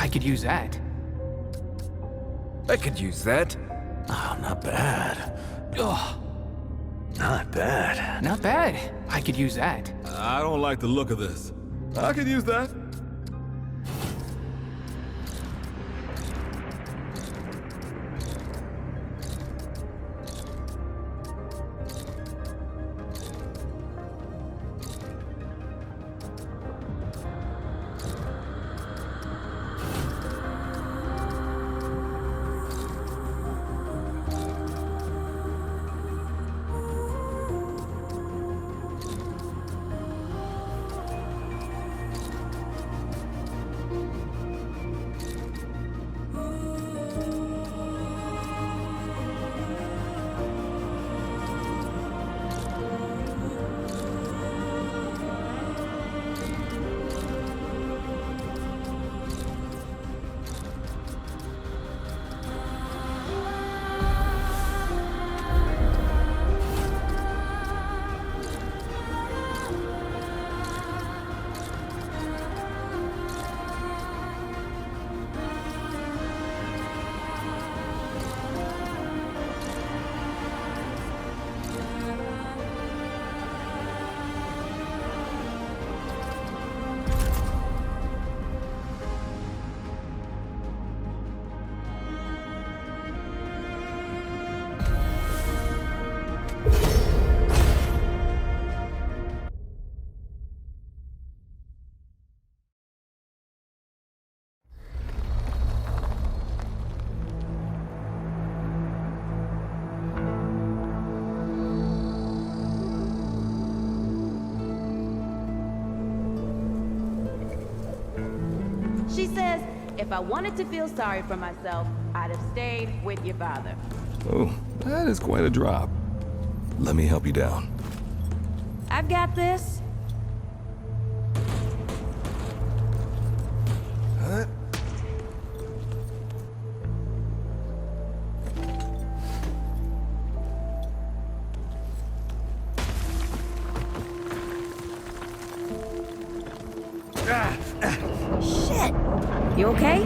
I could use that. I could use that. Oh, not bad. Ugh, Not bad. not bad. I could use that. I don't like the look of this. I could use that. She says, if I wanted to feel sorry for myself, I'd have stayed with your father. Oh, that is quite a drop. Let me help you down. I've got this. Huh? Shit. You okay?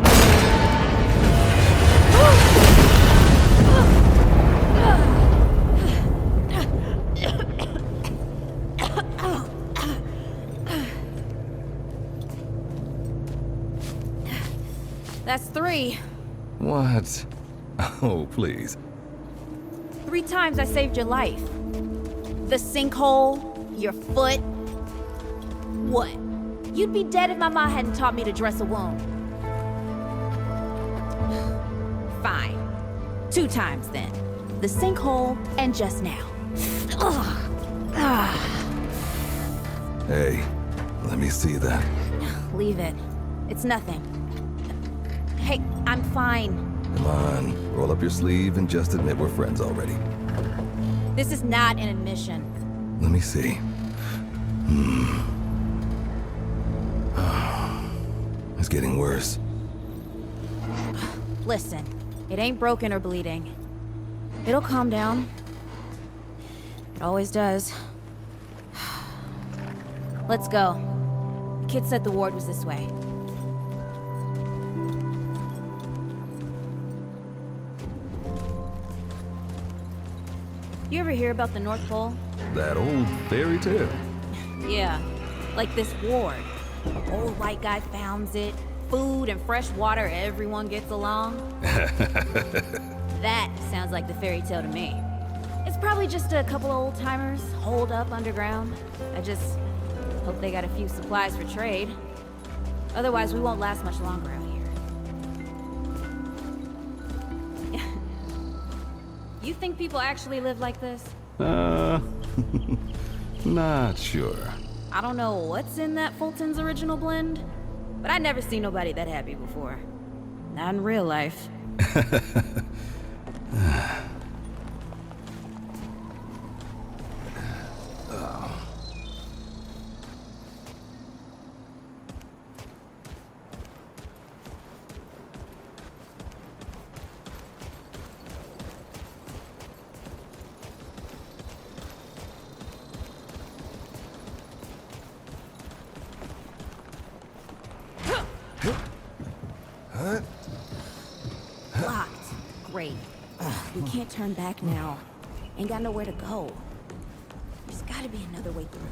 That's 3. What? Oh, please. 3 times I saved your life. The sinkhole, your foot. What? You'd be dead if my mom hadn't taught me to dress a wound. Fine. 2 times then. The sinkhole and just now. Hey, let me see that. Leave it. It's nothing. Hey, I'm fine. Come on, roll up your sleeve and just admit we're friends already. This is not an admission. Let me see. It's getting worse. Listen, it ain't broken or bleeding. It'll calm down. It always does. Let's go. The kid said the ward was this way. You ever hear about the North Pole? That old fairy tale. Yeah, like this ward. Old white guy founds it. Food and fresh water, everyone gets along. That sounds like the fairy tale to me. It's probably just a couple of old-timers holed up underground. I just hope they got a few supplies for trade. Otherwise, we won't last much longer out here. You think people actually live like this? Not sure. I don't know what's in that Fulton's original blend, but I never seen nobody that happy before. Not in real life. Locked. Great. We can't turn back now. Ain't got nowhere to go. There's gotta be another way through.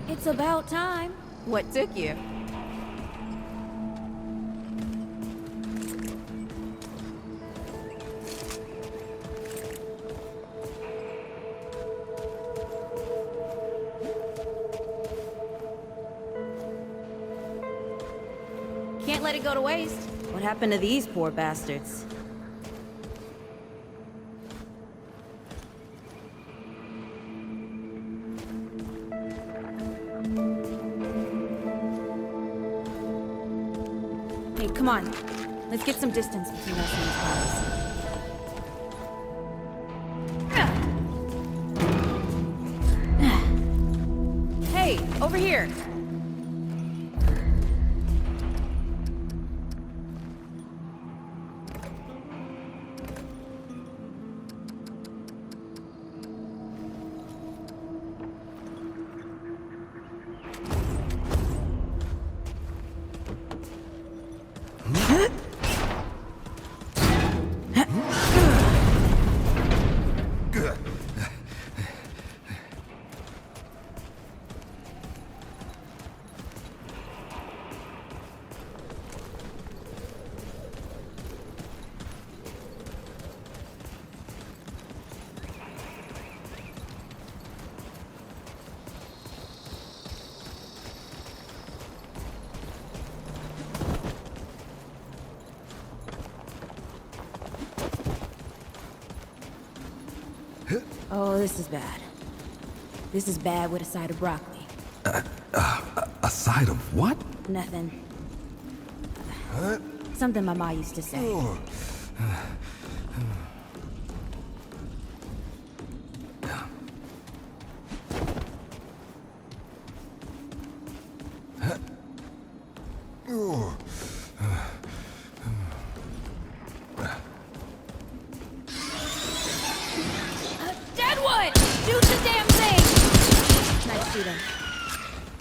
It's about time. What took you? Can't let it go to waste. What happened to these poor bastards? Hey, come on. Let's get some distance between us and these guys. Hey, over here. Oh, this is bad. This is bad with a side of broccoli. A side of what? Nothing. Something my ma used to say. Deadwood! Do the damn thing! Nice shooting.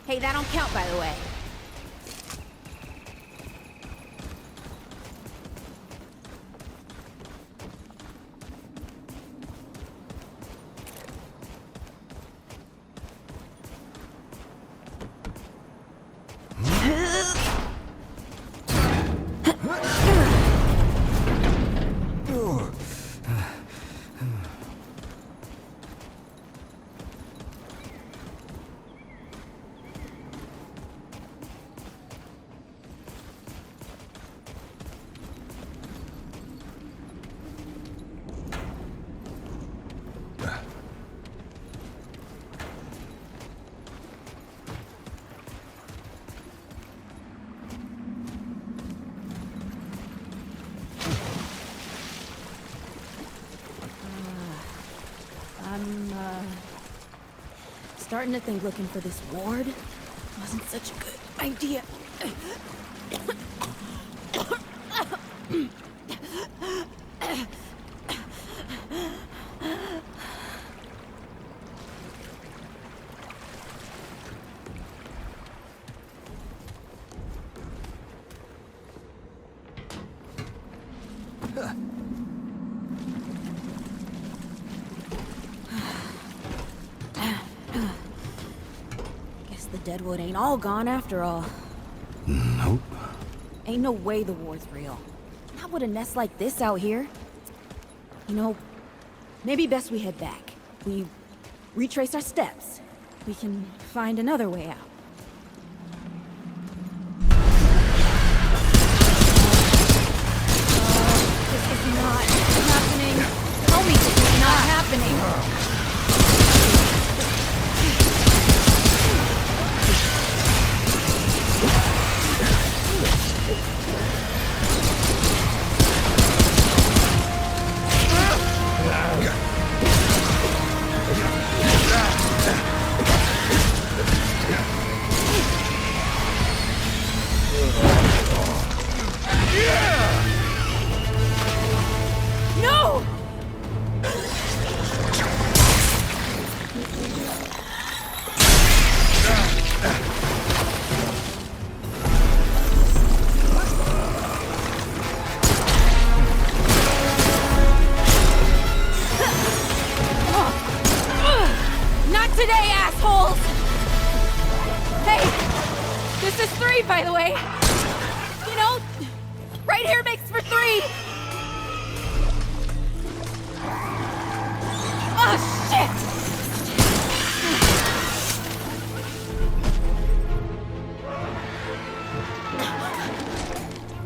Hey, that don't count, by the way. I'm, starting to think looking for this ward wasn't such a good idea. The Deadwood ain't all gone after all. Nope. Ain't no way the ward's real. Not with a nest like this out here. You know, maybe best we head back. We retrace our steps. We can find another way out. This is not happening. Tell me this is not happening. Not today, assholes! Hey, this is 3, by the way. You know, right here makes for 3. Oh, shit!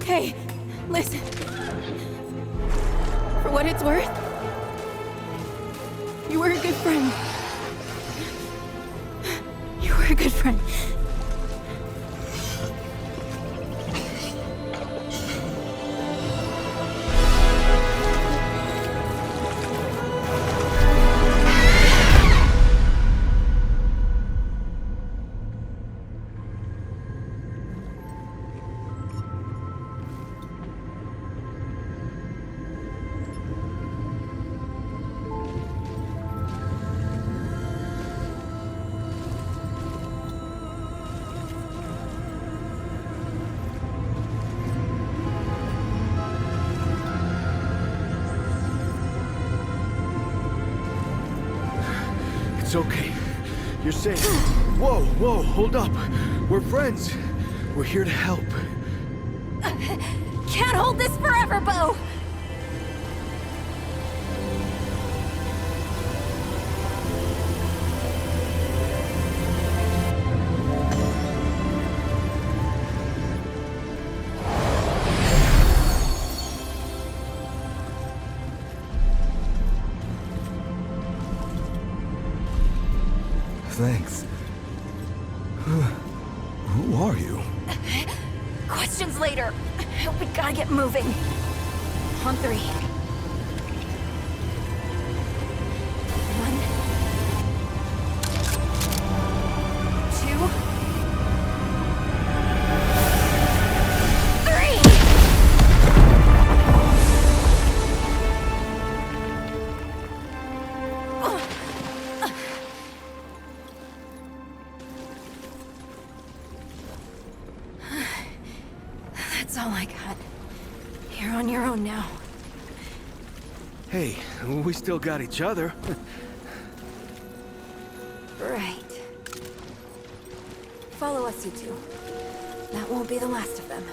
Hey, listen. For what it's worth, you were a good friend. You were a good friend. It's okay. You're safe. Whoa, whoa, hold up. We're friends. We're here to help. Can't hold this forever, Bo! Thanks. Who are you? Questions later. We gotta get moving. On 3. 1, 2. 3. That's all I got. You're on your own now. Hey, we still got each other. Right. Follow us, you two. That won't be the last of them.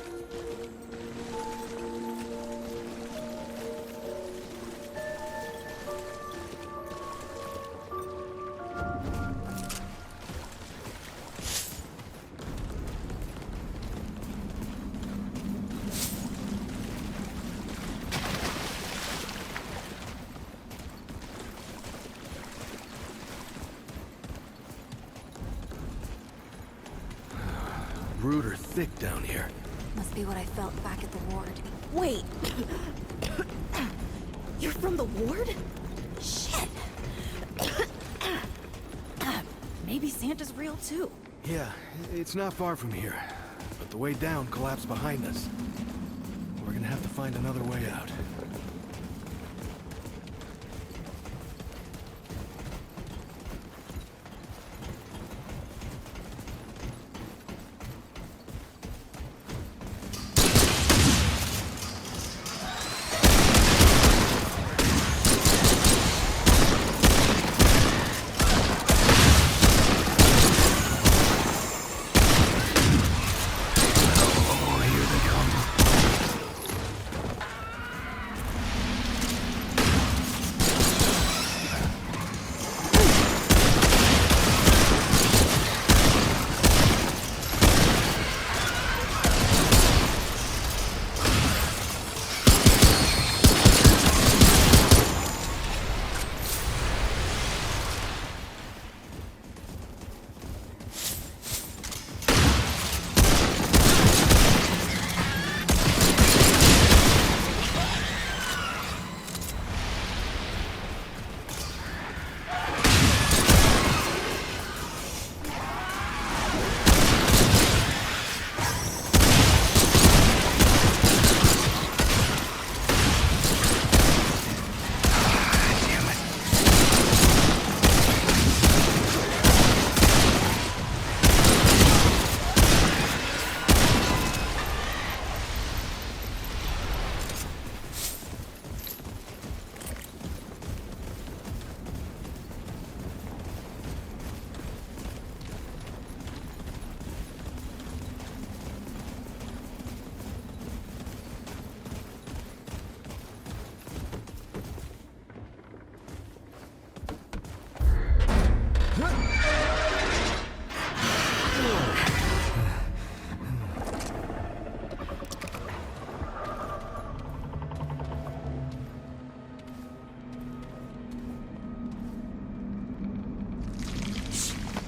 Rude or thick down here. Must be what I felt back at the ward. Wait! You're from the ward? Shit! Maybe Santa's real too. Yeah, it's not far from here. But the way down collapsed behind us. We're gonna have to find another way out.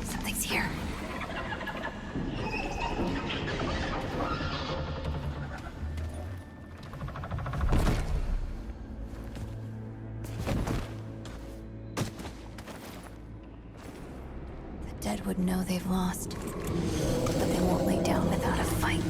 Something's here. The dead would know they've lost, but they won't lay down without a fight.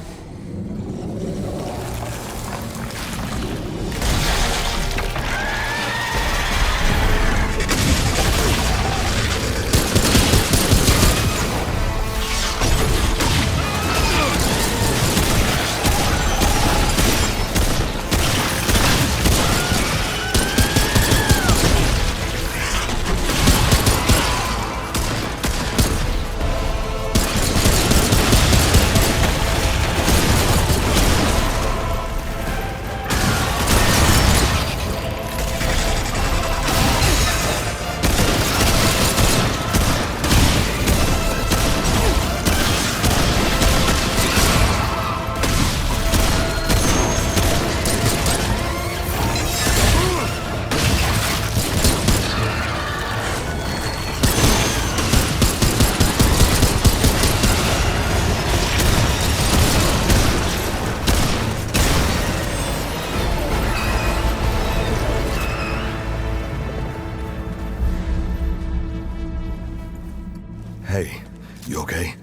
Hey, you okay?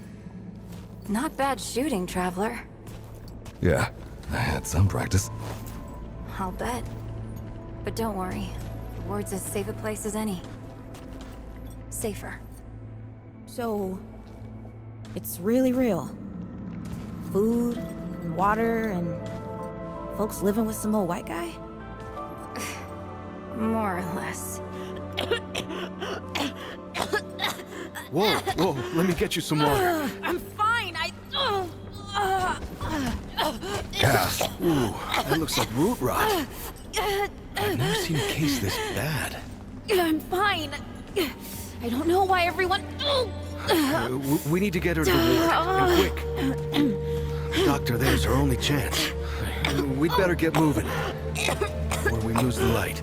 Not bad shooting, Traveler. Yeah, I had some practice. I'll bet. But don't worry. The ward's as safe a place as any. Safer. So, it's really real. Food, and water, and folks living with some old white guy? More or less. Whoa, whoa, let me get you some water. I'm fine, Cass, Ooh, that looks like root rot. I've never seen a case this bad. I'm fine. I don't know why everyone... We need to get her to the ward, and quick. Doctor, there's our only chance. We'd better get moving, or we lose the light.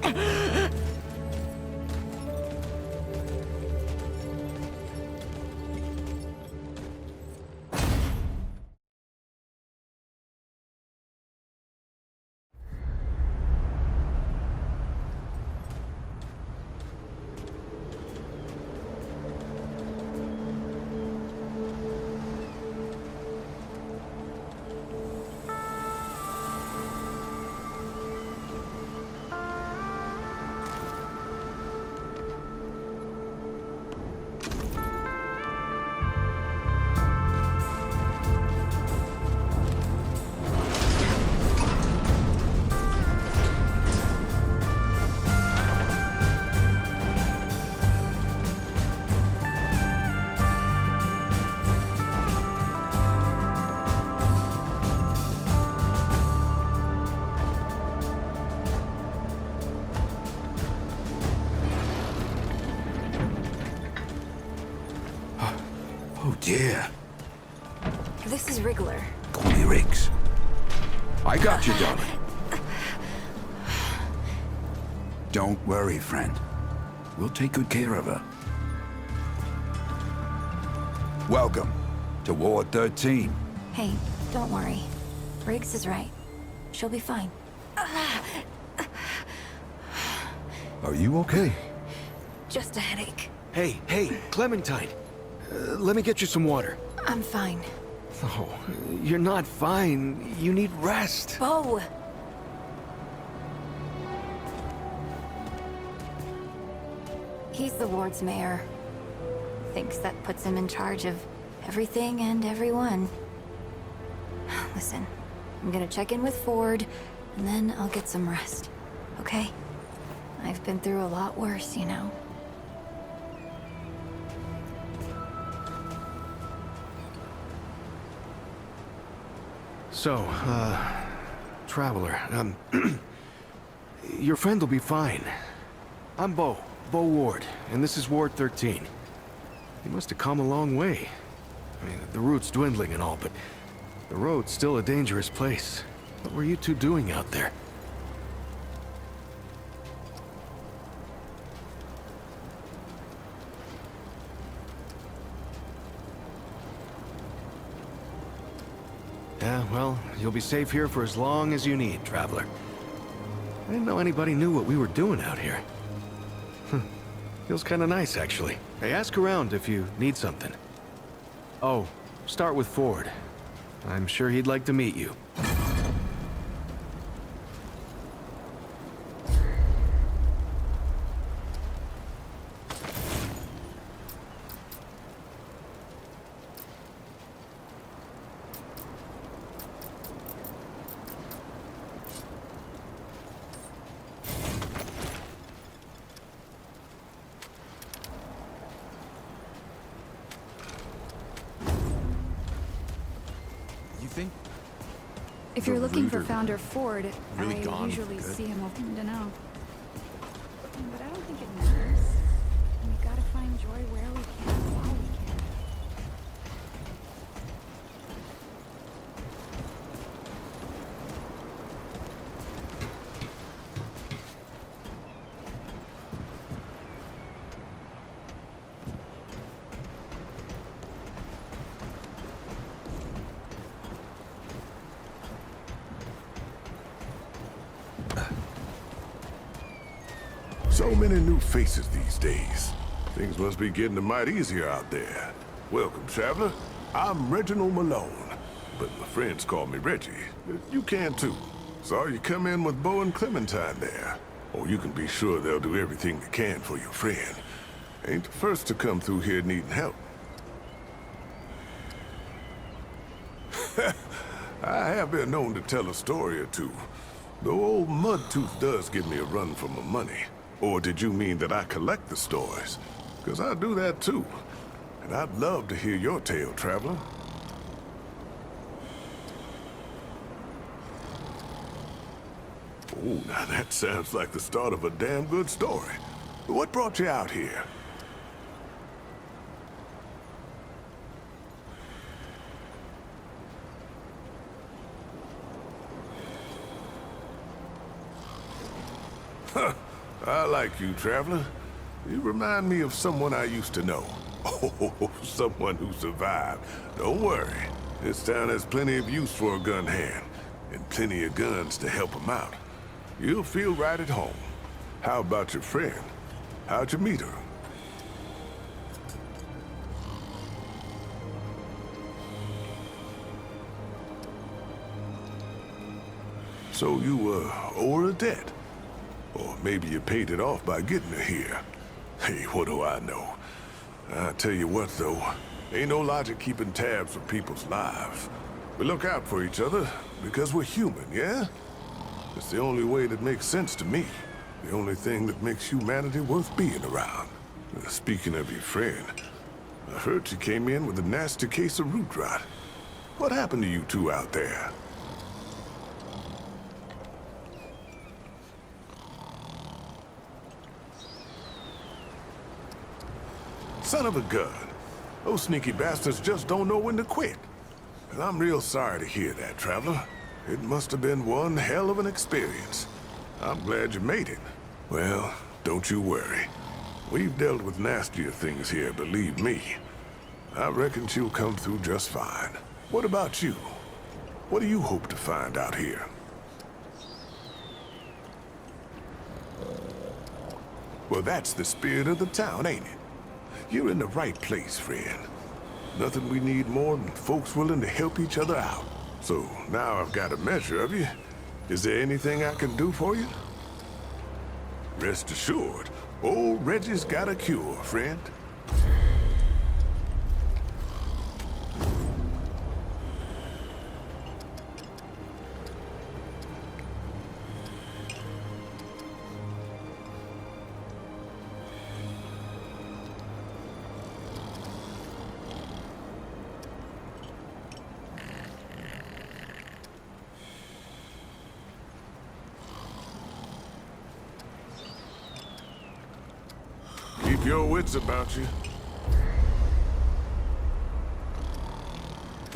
oh dear. This is Wriggler. Call me Riggs. I got you, darling. Don't worry, friend. We'll take good care of her. Welcome to Ward 13. Hey, don't worry. Riggs is right. She'll be fine. Are you okay? Just a headache. Hey, Clementine. Let me get you some water. I'm fine. Oh, you're not fine. You need rest. Bo! He's the ward's mayor. Thinks that puts him in charge of everything and everyone. Listen, I'm gonna check in with Ford, and then I'll get some rest. Okay? I've been through a lot worse, you know. So, Traveler, your friend will be fine. I'm Bo Ward, and this is Ward 13. He must have come a long way. I mean, the route's dwindling and all, but the road's still a dangerous place. What were you two doing out there? Yeah, well, you'll be safe here for as long as you need, traveler. I didn't know anybody knew what we were doing out here. Feels kind of nice, actually. Hey, ask around if you need something. Oh, start with Ford. I'm sure he'd like to meet you. If you're looking for Founder Ford, really I gone usually for good? see him open to know. But I don't think it matters. We gotta find joy where we can, while we can. So many new faces these days. Things must be getting a mite easier out there. Welcome, traveler. I'm Reginald Malone, but my friends call me Reggie. You can too. Saw you come in with Bo and Clementine there. Oh, you can be sure they'll do everything they can for your friend. Ain't the first to come through here needing help. I have been known to tell a story or two, though old Mudtooth does give me a run for my money. Or did you mean that I collect the stories? Because I do that too. And I'd love to hear your tale, traveler. Oh, now that sounds like the start of a damn good story. What brought you out here? Huh. I like you, traveler. You remind me of someone I used to know. Oh, someone who survived. Don't worry. This town has plenty of use for a gun hand, and plenty of guns to help him out. You'll feel right at home. How about your friend? How'd you meet her? So you, owe her a debt? Or maybe you paid it off by getting her here. Hey, what do I know? I tell you what, though. Ain't no logic keeping tabs for people's lives. We look out for each other because we're human, yeah? It's the only way that makes sense to me. The only thing that makes humanity worth being around. Speaking of your friend, I heard she came in with a nasty case of root rot. What happened to you two out there? Son of a gun. Those sneaky bastards just don't know when to quit. And I'm real sorry to hear that, traveler. It must have been one hell of an experience. I'm glad you made it. Well, don't you worry. We've dealt with nastier things here, believe me. I reckon she'll come through just fine. What about you? What do you hope to find out here? Well, that's the spirit of the town, ain't it? You're in the right place, friend. Nothing we need more than folks willing to help each other out. So, now I've got a measure of you. Is there anything I can do for you? Rest assured, old Reggie's got a cure, friend. Keep your wits about you.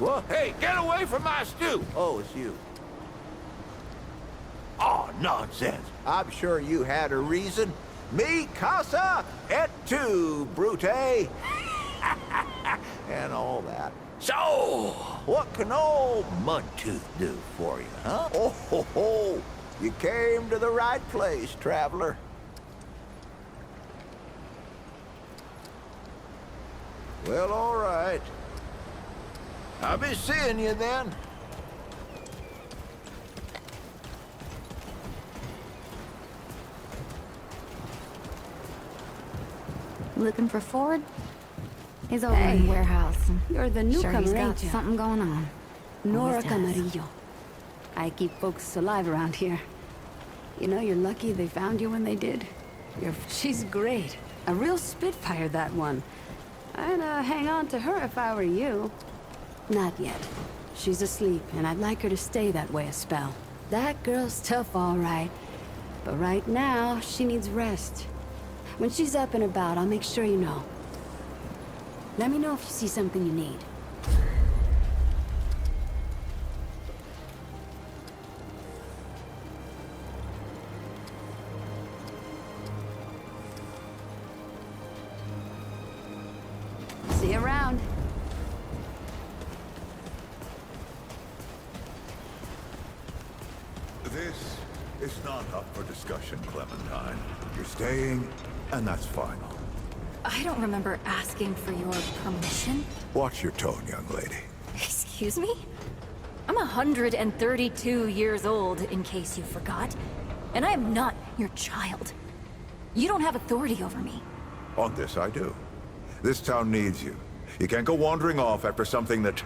What? Hey, get away from my stew! Oh, it's you. Oh, nonsense. I'm sure you had a reason. Mi casa et tu, Brute. And all that. So, what can old Mudtooth do for you, huh? Oh, ho, ho. You came to the right place, traveler. Well, all right. I'll be seeing you then. Looking for Ford? He's over in the warehouse. You're the Sure, newcomer, he's got ain't you? something going on. Nora Always does. Camarillo. I keep folks alive around here. You know, you're lucky they found you when they did. She's great. A real spitfire, that one. I'd hang on to her if I were you. Not yet. She's asleep, and I'd like her to stay that way a spell. That girl's tough, all right. But right now, she needs rest. When she's up and about, I'll make sure you know. Let me know if you see something you need. See you around. This is not up for discussion, Clementine. You're staying, and that's final. I don't remember asking for your permission. Watch your tone, young lady. Excuse me? I'm 132 years old, in case you forgot. And I am not your child. You don't have authority over me. On this, I do. This town needs you. You can't go wandering off after something that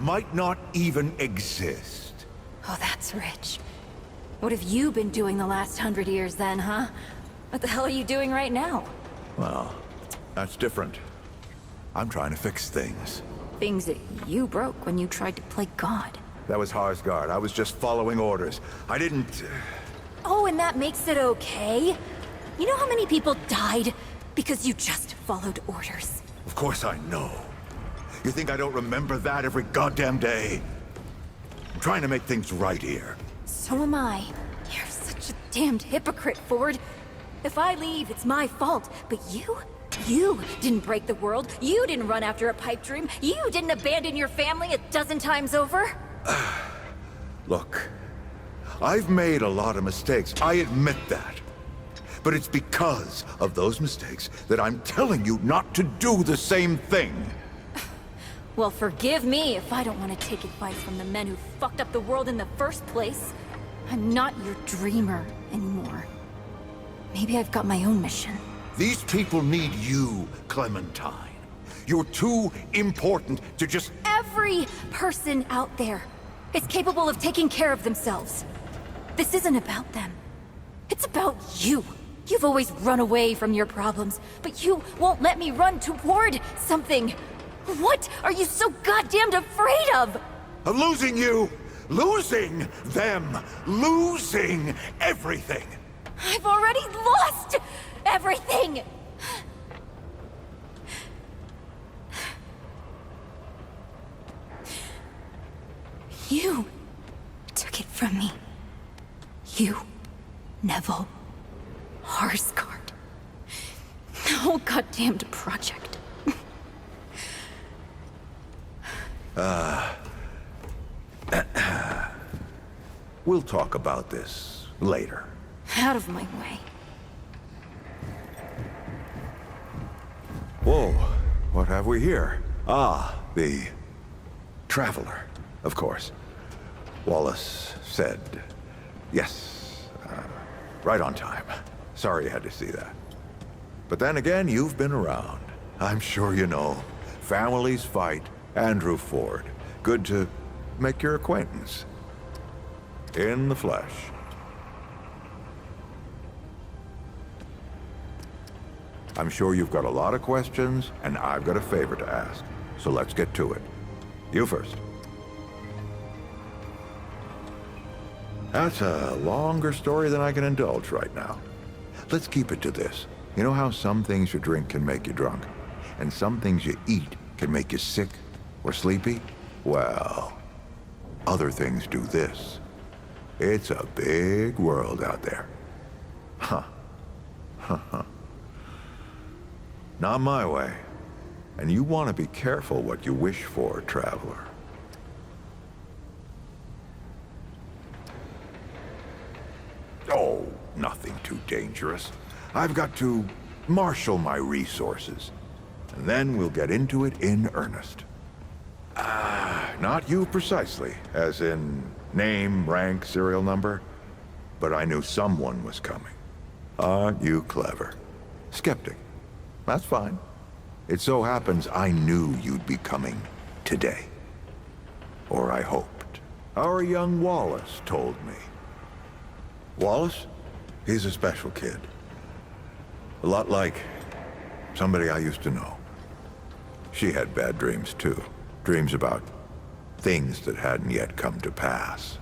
might not even exist. Oh, that's rich. What have you been doing the last 100 years then, huh? What the hell are you doing right now? Well, that's different. I'm trying to fix things. Things that you broke when you tried to play God. That was Harsgard. I was just following orders. I didn't... Oh, and that makes it okay? You know how many people died because you just followed orders? Of course I know. You think I don't remember that every goddamn day? I'm trying to make things right here. So am I. You're such a damned hypocrite, Ford. If I leave, it's my fault. But you didn't break the world. You didn't run after a pipe dream. You didn't abandon your family 12 times over. Look, I've made a lot of mistakes. I admit that. But it's because of those mistakes that I'm telling you not to do the same thing. Well, forgive me if I don't want to take advice from the men who fucked up the world in the first place. I'm not your dreamer anymore. Maybe I've got my own mission. These people need you, Clementine. You're too important to just... Every person out there is capable of taking care of themselves. This isn't about them. It's about you. You've always run away from your problems, but you won't let me run toward something. What are you so goddamned afraid of? Of losing you, losing them, losing everything. I've already lost everything! You took it from me. You, Neville, Harsgard. The whole goddamned project. We'll talk about this later. Out of my way. Whoa, what have we here? Ah, the Traveler, of course. Wallace said yes, right on time. Sorry you had to see that. But then again, you've been around. I'm sure you know. Families fight. Andrew Ford. Good to make your acquaintance. In the flesh. I'm sure you've got a lot of questions, and I've got a favor to ask. So let's get to it. You first. That's a longer story than I can indulge right now. Let's keep it to this. You know how some things you drink can make you drunk, and some things you eat can make you sick? Or sleepy? Well, other things do this. It's a big world out there. Huh. Not my way. And you want to be careful what you wish for, traveler. Oh, nothing too dangerous. I've got to marshal my resources. And then we'll get into it in earnest. Not you precisely, as in name, rank, serial number. But I knew someone was coming. Aren't you clever? Skeptic. That's fine. It so happens I knew you'd be coming today. Or I hoped. Our young Wallace told me. Wallace? He's a special kid. A lot like somebody I used to know. She had bad dreams too. Dreams about things that hadn't yet come to pass.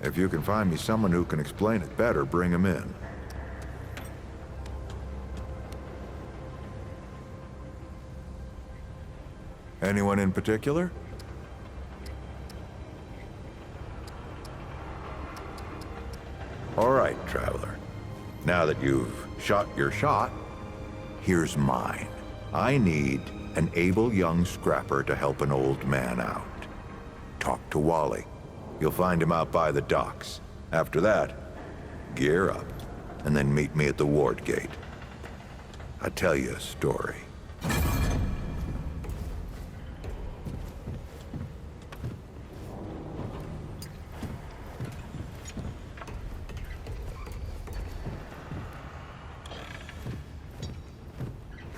If you can find me someone who can explain it better, bring him in. Anyone in particular? All right, traveler. Now that you've shot your shot, here's mine. I need an able young scrapper to help an old man out. Talk to Wally. You'll find him out by the docks. After that, gear up, and then meet me at the ward gate. I'll tell you a story.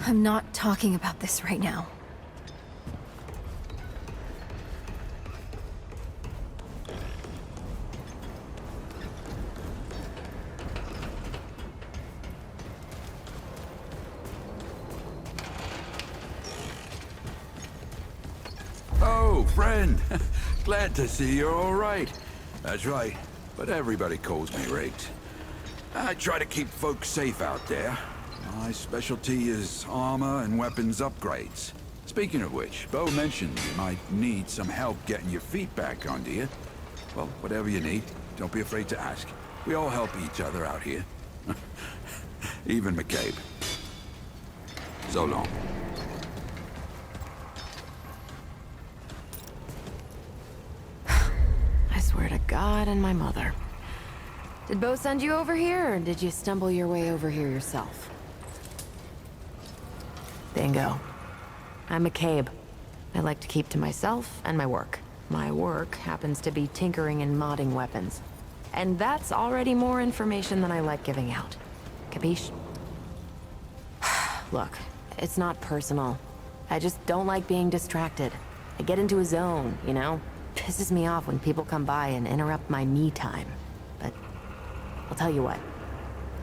I'm not talking about this right now. Oh, friend. Glad to see you're all right. That's right, but everybody calls me Riggs. I try to keep folks safe out there. My specialty is armor and weapons upgrades. Speaking of which, Bo mentioned you might need some help getting your feet back under you. Well, whatever you need, don't be afraid to ask. We all help each other out here. Even McCabe. So long. I swear to God and my mother. Did Bo send you over here, or did you stumble your way over here yourself? Bingo. I'm McCabe. I like to keep to myself and my work. My work happens to be tinkering and modding weapons. And that's already more information than I like giving out. Capiche? Look, it's not personal. I just don't like being distracted. I get into a zone, you know? Pisses me off when people come by and interrupt my me time. But I'll tell you what.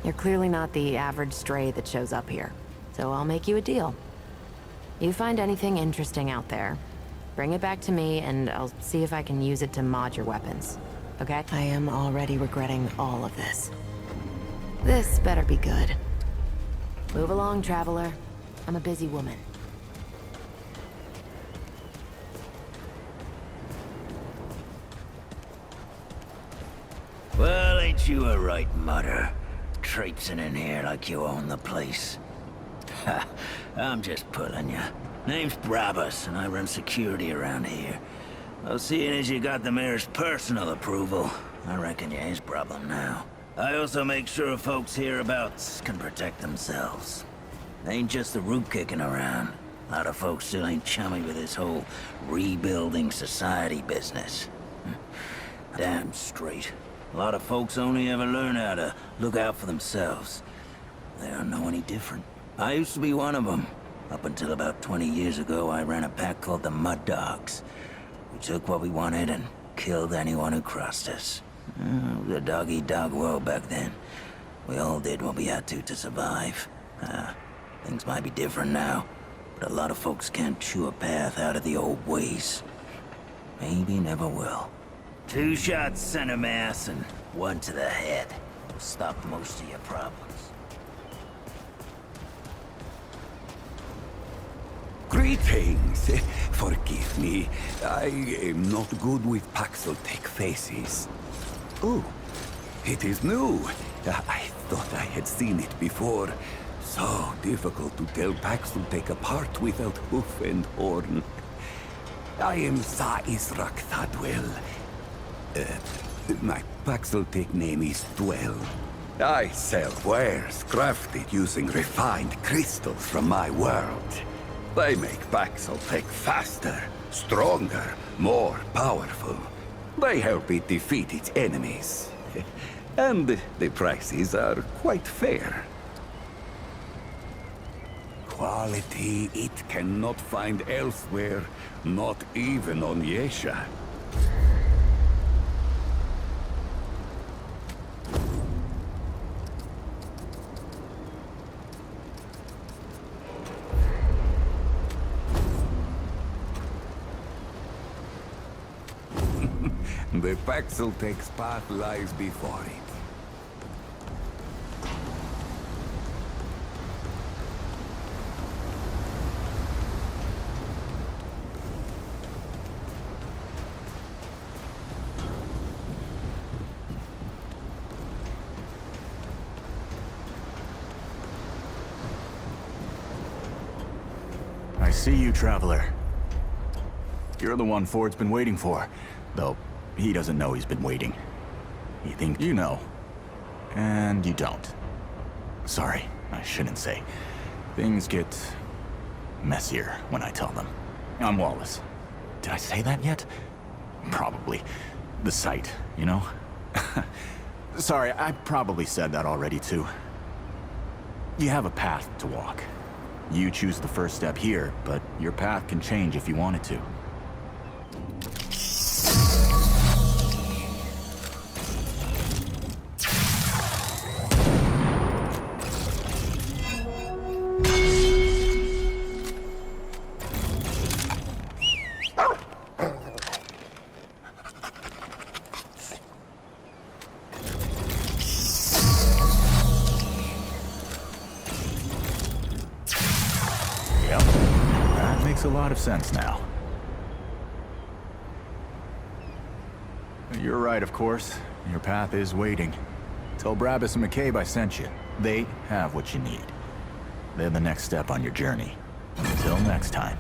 You're clearly not the average stray that shows up here. So I'll make you a deal. You find anything interesting out there, bring it back to me and I'll see if I can use it to mod your weapons. Okay? I am already regretting all of this. This better be good. Move along, traveler. I'm a busy woman. Well, ain't you a right mutter? Traipsing in here like you own the place. Ha, I'm just pulling ya. Name's Brabus, and I run security around here. Well, seeing as you got the mayor's personal approval, I reckon you ain't problem now. I also make sure folks hereabouts can protect themselves. Ain't just the root kicking around. A lot of folks still ain't chummy with this whole rebuilding society business. Damn straight. A lot of folks only ever learn how to look out for themselves. They don't know any different. I used to be one of them. Up until about 20 years ago, I ran a pack called the Mud Dogs. We took what we wanted and killed anyone who crossed us. It was a dog-eat-dog world back then. We all did what we had to survive. Things might be different now, but a lot of folks can't chew a path out of the old ways. Maybe never will. 2 shots center mass and 1 to the head. Will stop most of your problems. Greetings. Forgive me. I am not good with Paxel-Tech faces. Oh, it is new. I thought I had seen it before. So difficult to tell Paxel-Tech apart without hoof and horn. I am Sa Israk Thadwell. My Paxel-Tech name is Dwell. I sell wares crafted using refined crystals from my world. They make Paxel-Tech faster, stronger, more powerful. They help it defeat its enemies. And the prices are quite fair. Quality it cannot find elsewhere, not even on Yesha. The Paxel-Tech's path lies before it. I see you, Traveler. You're the one Ford's been waiting for, though he doesn't know he's been waiting. He thinks you know, and you don't. Sorry, I shouldn't say. Things get messier when I tell them. I'm Wallace. Did I say that yet? Probably. The site, you know? Sorry, I probably said that already too. You have a path to walk. You choose the first step here, but your path can change if you want it to. Makes a lot of sense now. You're right, of course. Your path is waiting. Tell Brabus and McCabe I sent you. They have what you need. They're the next step on your journey. Until next time.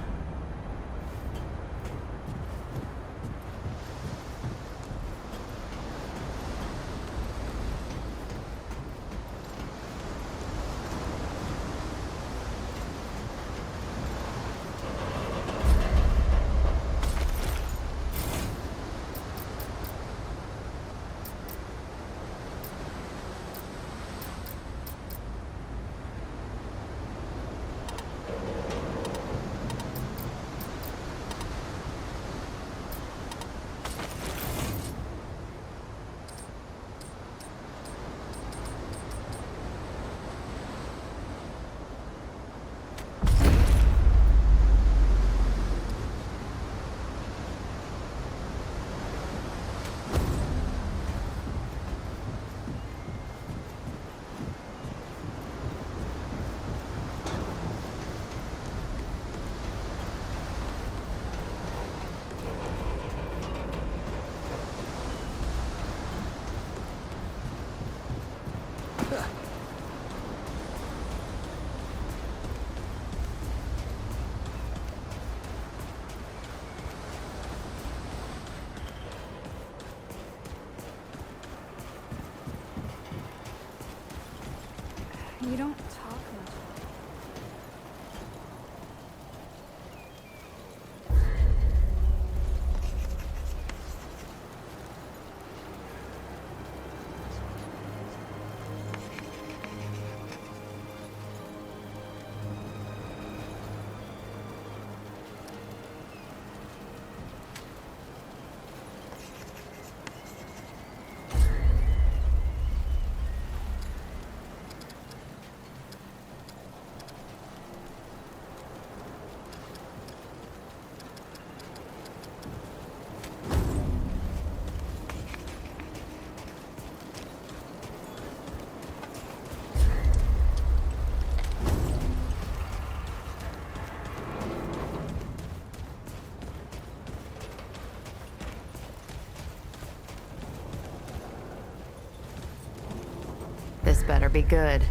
This better be good.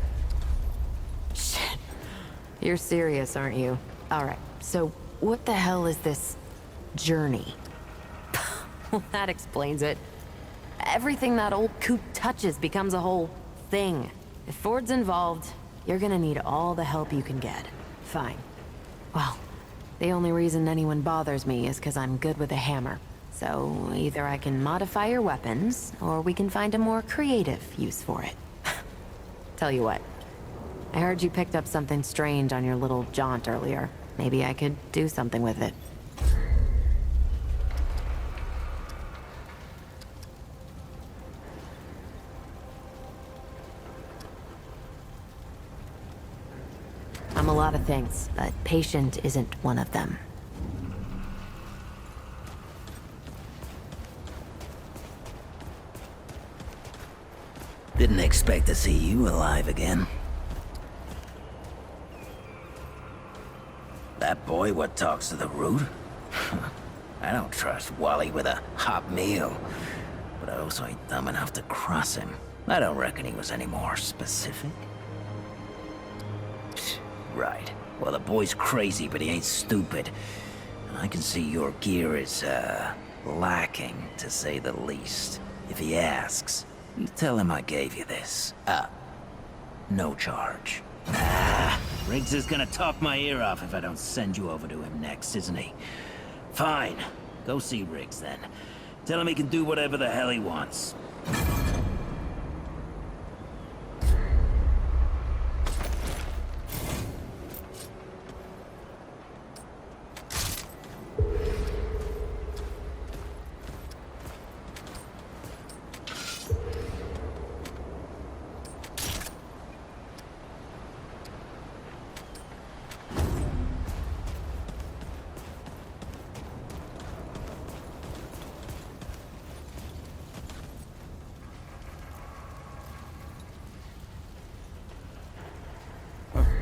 Shit. You're serious, aren't you? Alright, so what the hell is this journey? Well, that explains it. Everything that old coop touches becomes a whole thing. If Ford's involved, you're gonna need all the help you can get. Fine. Well, the only reason anyone bothers me is because I'm good with a hammer. So either I can modify your weapons, or we can find a more creative use for it. Tell you what, I heard you picked up something strange on your little jaunt earlier. Maybe I could do something with it. I'm a lot of things, but patient isn't one of them. Didn't expect to see you alive again. That boy what talks to the root? I don't trust Wally with a hot meal. But I also ain't dumb enough to cross him. I don't reckon he was any more specific. Right. Well, the boy's crazy, but he ain't stupid. And I can see your gear is, lacking, to say the least. If he asks, you tell him I gave you this. No charge. Riggs is gonna talk my ear off if I don't send you over to him next, isn't he? Fine. Go see Riggs, then. Tell him he can do whatever the hell he wants.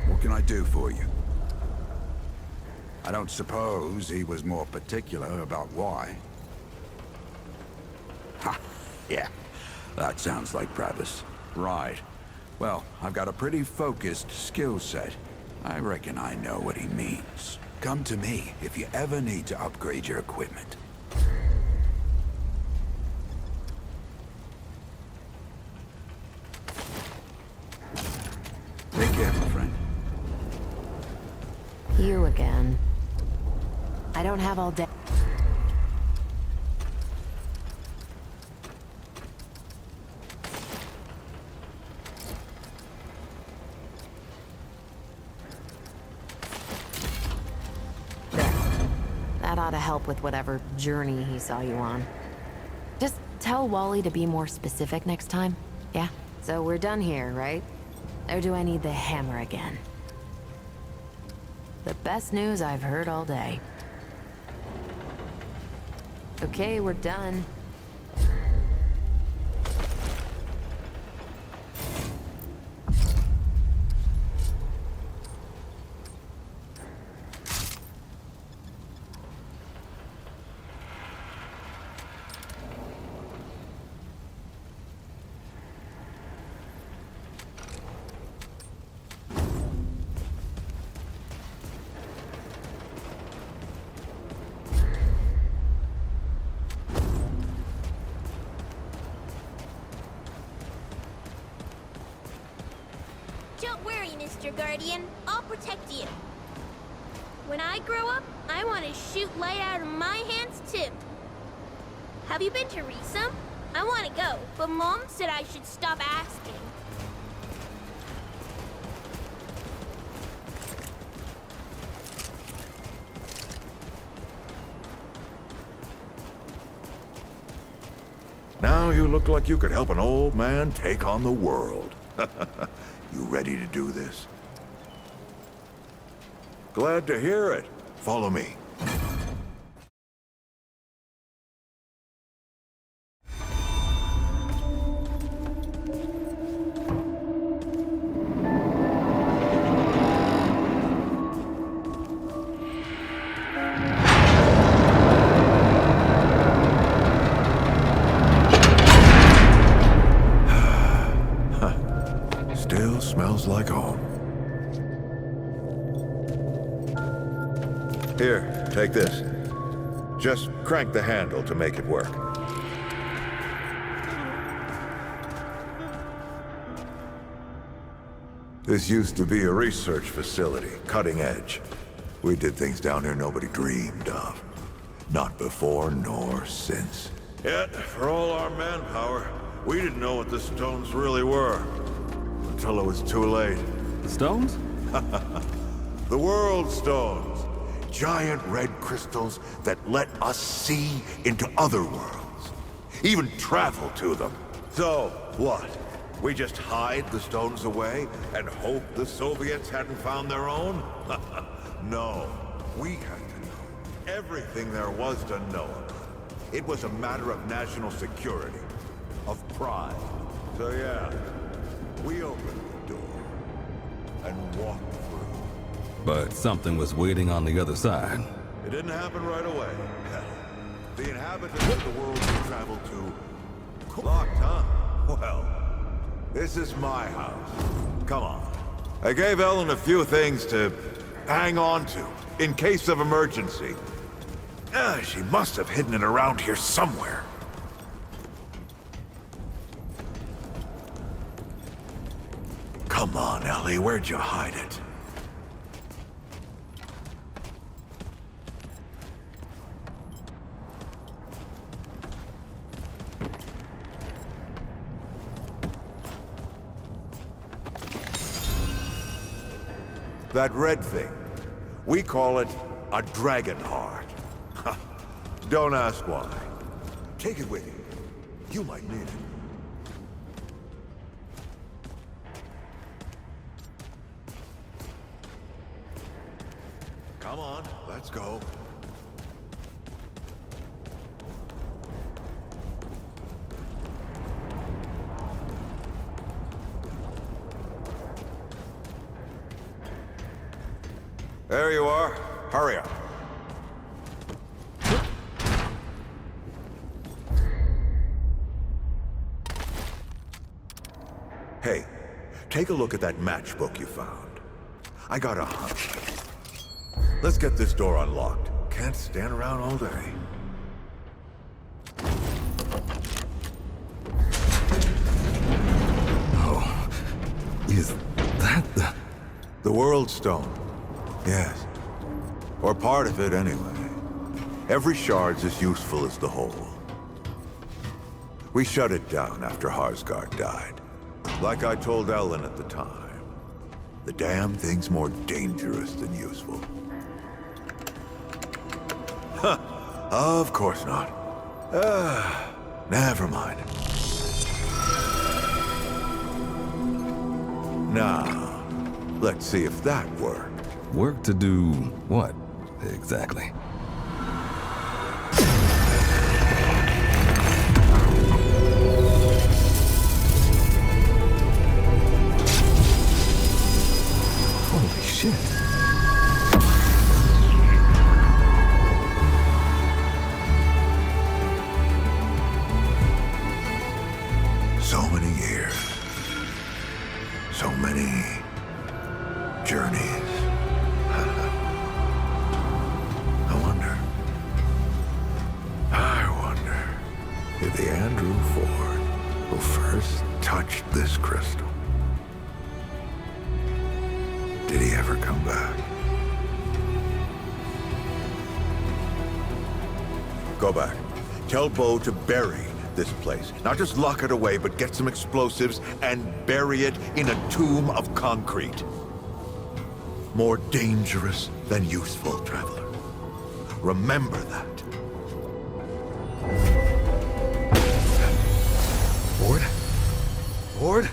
What can I do for you? I don't suppose he was more particular about why. Ha! Yeah, that sounds like Travis. Right. Well, I've got a pretty focused skill set. I reckon I know what he means. Come to me if you ever need to upgrade your equipment. Take care, my friend. You again. I don't have all day. There. That ought to help with whatever journey he saw you on. Just tell Wally to be more specific next time. Yeah? So we're done here, right? Or do I need the hammer again? The best news I've heard all day. Okay, we're done. Don't worry, Mr. Guardian. I'll protect you. When I grow up, I want to shoot light out of my hands, too. Have you been to Risa? I want to go, but Mom said I should stop asking. Now you look like you could help an old man take on the world. You ready to do this? Glad to hear it. Follow me. Take this. Just crank the handle to make it work. This used to be a research facility, cutting edge. We did things down here nobody dreamed of. Not before nor since. Yet, for all our manpower, we didn't know what the stones really were. Until it was too late. The stones? The World Stones. Giant red crystals that let us see into other worlds. Even travel to them. So, what? We just hide the stones away and hope the Soviets hadn't found their own? No. We had to know everything there was to know about it. It was a matter of national security. Of pride. So yeah, we opened the door and walked through. But something was waiting on the other side. It didn't happen right away. The inhabitants of the world we traveled to... Locked, huh? Well, this is my house. Come on. I gave Ellen a few things to hang on to, in case of emergency. She must have hidden it around here somewhere. Come on, Ellie, where'd you hide it? That red thing. We call it a dragon heart. Don't ask why. Take it with you. You might need it. Come on, let's go. There you are. Hurry up. Hey, take a look at that matchbook you found. I got a hunch. Let's get this door unlocked. Can't stand around all day. Oh, is that the World Stone? Yes. Or part of it, anyway. Every shard's as useful as the whole. We shut it down after Harsgard died. Like I told Ellen at the time. The damn thing's more dangerous than useful. Huh. Of course not. Never mind. Now, let's see if that worked. Work to do what, exactly? Holy shit. So many years. So many journeys. Did the Andrew Ford who first touched this crystal, did he ever come back? Go back. Tell Bo to bury this place. Not just lock it away, but get some explosives and bury it in a tomb of concrete. More dangerous than useful, traveler. Remember that. Ford? Ford?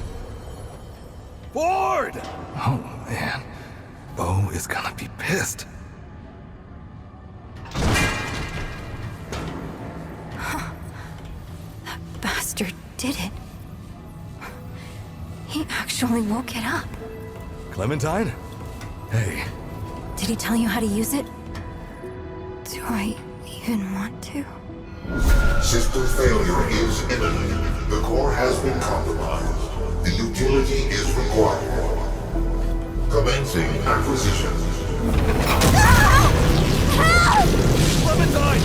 Ford! Oh, man. Bo is gonna be pissed. That bastard did it. He actually woke it up. Clementine? Hey. Did he tell you how to use it? Do I even want to? System failure is imminent. The core has been compromised. The utility is required. Commencing acquisition. Help! Clementine!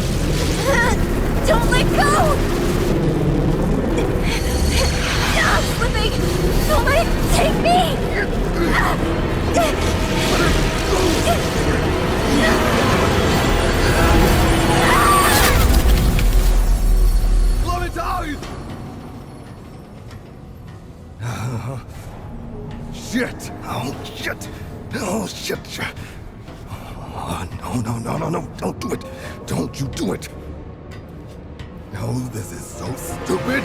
Don't let go! I'm slipping! Don't let it take me! Clementine! Shit! Oh, shit! Oh, shit! Oh, no, don't do it! Don't you do it! No, this is so stupid!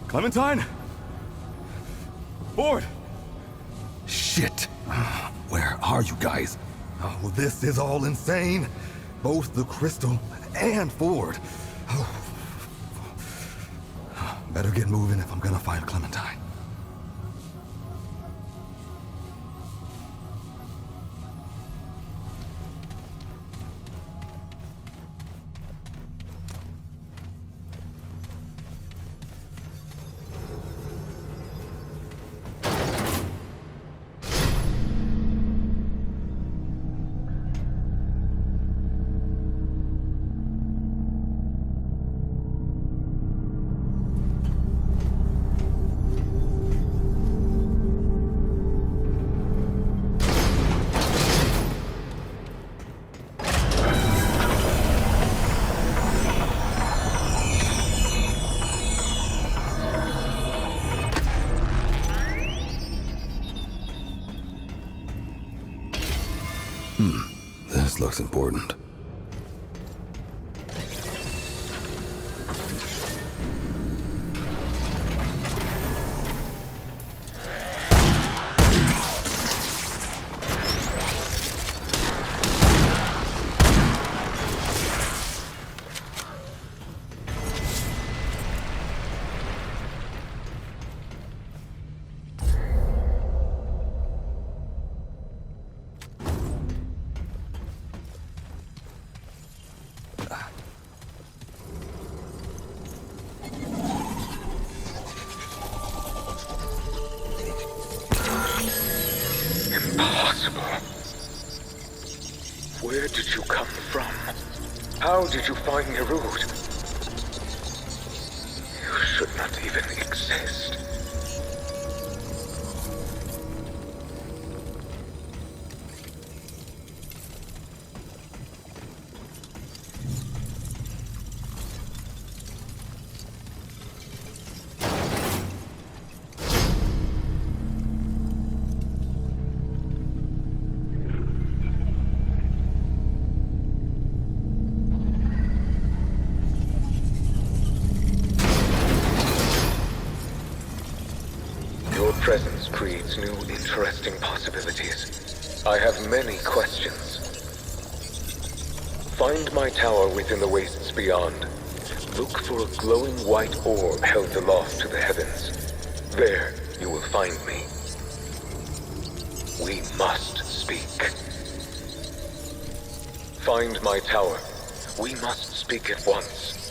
Clementine? Ford! Shit! Where are you guys? Oh, this is all insane. Both the Crystal and Ford. Oh. Better get moving if I'm gonna find Clementine. This looks important. Where did you come from? How did you find your route? You should not even exist. Presence creates new, interesting possibilities. I have many questions. Find my tower within the wastes beyond. Look for a glowing white orb held aloft to the heavens. There, you will find me. We must speak. Find my tower. We must speak at once.